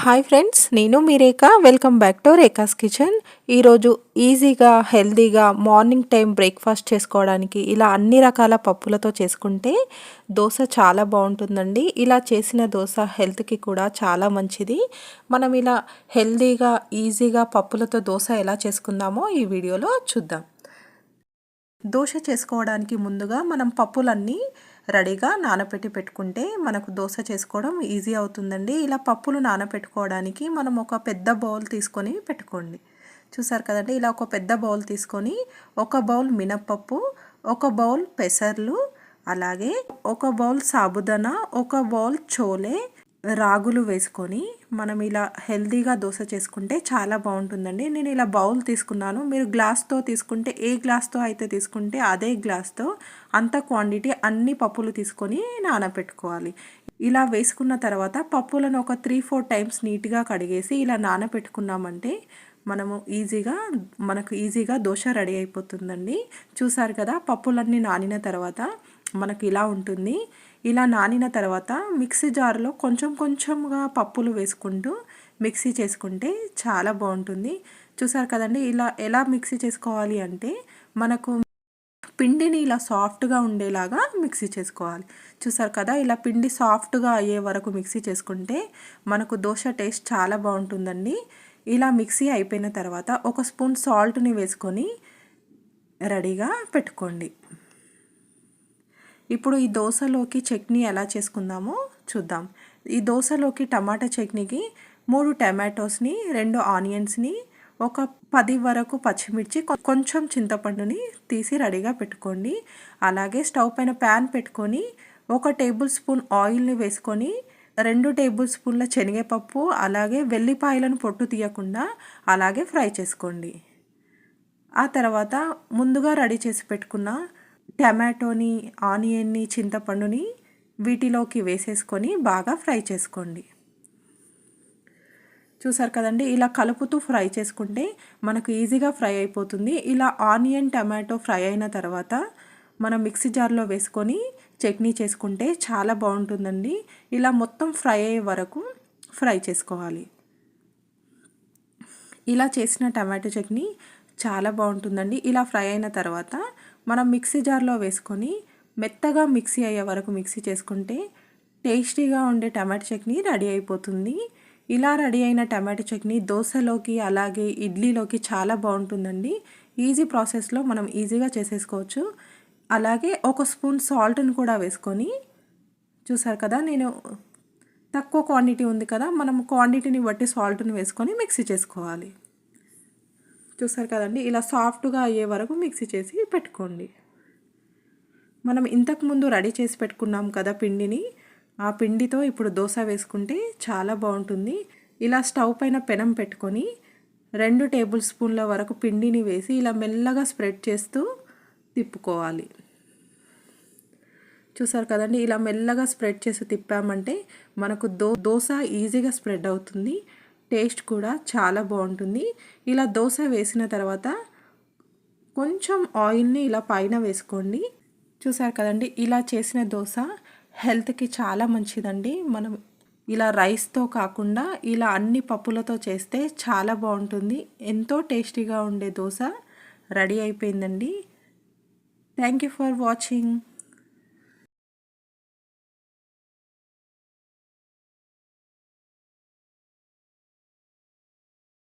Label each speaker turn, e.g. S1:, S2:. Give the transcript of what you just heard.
S1: Hi friends, నేను మీ Rekha. Welcome back to Rekha's kitchen. ఈరోజు ఈజీగా హెల్తీగా మార్నింగ్ టైం బ్రేక్ఫాస్ట్ చేసుకోవడానికి ఇలా అన్ని రకాల పప్పులతో చేసుకుంటే దోశ చాలా బాగుంటుందండి. ఇలా చేసిన దోశ హెల్త్కి కూడా చాలా మంచిది. మనం ఇలా హెల్తీగా ఈజీగా పప్పులతో దోశ ఎలా చేసుకుందామో ఈ వీడియోలో చూద్దాం. దోశ చేసుకోవడానికి ముందుగా మనం పప్పులన్నీ రెడీగా నానబెట్టి పెట్టుకుంటే మనకు దోశ చేసుకోవడం ఈజీ అవుతుందండి. ఇలా పప్పులు నానబెట్టుకోవడానికి మనం ఒక పెద్ద బౌల్ తీసుకొని పెట్టుకోండి. చూసారు కదండి, ఇలా ఒక పెద్ద బౌల్ తీసుకొని ఒక బౌల్ మినప్పప్పు, ఒక బౌల్ పెసర్లు, అలాగే ఒక బౌల్ సాబుదానా, ఒక బౌల్ చోలే రాగులు వేసుకొని మనం ఇలా హెల్తీగా దోశ చేసుకుంటే చాలా బాగుంటుందండి. నేను ఇలా బౌల్ తీసుకున్నాను. మీరు గ్లాస్తో తీసుకుంటే ఏ గ్లాస్తో అయితే తీసుకుంటే అదే గ్లాస్తో అంత క్వాంటిటీ అన్ని పప్పులు తీసుకొని నానబెట్టుకోవాలి. ఇలా వేసుకున్న తర్వాత పప్పులను ఒక 3-4 టైమ్స్ నీట్గా కడిగేసి ఇలా నానబెట్టుకున్నామంటే మనకు ఈజీగా దోశ రెడీ అయిపోతుందండి. చూసారు కదా, పప్పులన్నీ నానిన తర్వాత మనకు ఇలా ఉంటుంది. ఇలా నానిన తర్వాత మిక్సీ జార్లో కొంచెం కొంచెంగా పప్పులు వేసుకుంటూ మిక్సీ చేసుకుంటే చాలా బాగుంటుంది. చూసారు కదండి, ఇలా ఎలా మిక్సీ చేసుకోవాలి అంటే మనకు పిండిని ఇలా సాఫ్ట్గా ఉండేలాగా మిక్సీ చేసుకోవాలి. చూసారు కదా, ఇలా పిండి సాఫ్ట్గా అయ్యే వరకు మిక్సీ చేసుకుంటే మనకు దోశ టేస్ట్ చాలా బాగుంటుందండి. ఇలా మిక్సీ అయిపోయిన తర్వాత ఒక స్పూన్ సాల్ట్ని వేసుకొని రెడీగా పెట్టుకోండి. ఇప్పుడు ఈ దోశలోకి చట్నీ ఎలా చేసుకుందామో చూద్దాం. ఈ దోశలోకి టమాటా చట్నీకి 3 టమాటోస్ని, 2 ఆనియన్స్ని, ఒక 10 వరకు పచ్చిమిర్చి, కొంచెం చింతపండుని తీసి రెడీగా పెట్టుకోండి. అలాగే స్టవ్ పైన ప్యాన్ పెట్టుకొని 1 టేబుల్ స్పూన్ ఆయిల్ని వేసుకొని 2 టేబుల్ స్పూన్ల శనగపప్పు, అలాగే వెల్లిపాయలను పొట్టు తీయకుండా అలాగే ఫ్రై చేసుకోండి. ఆ తర్వాత ముందుగా రెడీ చేసి పెట్టుకున్న టమాటోని, ఆనియన్ని, చింతపండుని వీటిలోకి వేసేసుకొని బాగా ఫ్రై చేసుకోండి. చూసారు కదండి, ఇలా కలుపుతూ ఫ్రై చేసుకుంటే మనకు ఈజీగా ఫ్రై అయిపోతుంది. ఇలా ఆనియన్, టమాటో ఫ్రై అయిన తర్వాత మనం మిక్సీ జార్లో వేసుకొని చట్నీ చేసుకుంటే చాలా బాగుంటుందండి. ఇలా మొత్తం ఫ్రై అయ్యే వరకు ఫ్రై చేసుకోవాలి. ఇలా చేసిన టమాటో చట్నీ చాలా బాగుంటుందండి. ఇలా ఫ్రై అయిన తర్వాత మనం మిక్సీ జార్లో వేసుకొని మెత్తగా మిక్సీ అయ్యే వరకు మిక్సీ చేసుకుంటే టేస్టీగా ఉండే టమాటో చట్నీ రెడీ అయిపోతుంది. ఇలా రెడీ అయిన టమాటో చట్నీ దోశలోకి అలాగే ఇడ్లీలోకి చాలా బాగుంటుందండి. ఈజీ ప్రాసెస్లో మనం ఈజీగా చేసేసుకోవచ్చు. అలాగే ఒక స్పూన్ సాల్ట్ని కూడా వేసుకొని, చూసారు కదా, నేను తక్కువ క్వాంటిటీ ఉంది కదా, మనం క్వాంటిటీని బట్టి సాల్ట్ని వేసుకొని మిక్సీ చేసుకోవాలి. చూసారు కదండి, ఇలా సాఫ్ట్గా అయ్యే వరకు మిక్సీ చేసి పెట్టుకోండి. మనం ఇంతకుముందు రెడీ చేసి పెట్టుకున్నాం కదా పిండిని, ఆ పిండితో ఇప్పుడు దోశ వేసుకుంటే చాలా బాగుంటుంది. ఇలా స్టవ్ పైన పెనం పెట్టుకొని 2 టేబుల్ స్పూన్ల వరకు పిండిని వేసి ఇలా మెల్లగా స్ప్రెడ్ చేస్తూ తిప్పుకోవాలి. చూసారు కదండి, ఇలా మెల్లగా స్ప్రెడ్ చేసి తిప్పామంటే మనకు దోశ ఈజీగా స్ప్రెడ్ అవుతుంది. టేస్ట్ కూడా చాలా బాగుంటుంది. ఇలా దోశ వేసిన తర్వాత కొంచెం ఆయిల్ని ఇలా పైన వేసుకోండి. చూసారు కదండి, ఇలా చేసిన దోశ హెల్త్కి చాలా మంచిదండి. మనం ఇలా రైస్తో కాకుండా ఇలా అన్ని పప్పులతో చేస్తే చాలా బాగుంటుంది. ఎంతో టేస్టీగా ఉండే దోశ రెడీ అయిపోయిందండి. Thank you for watching.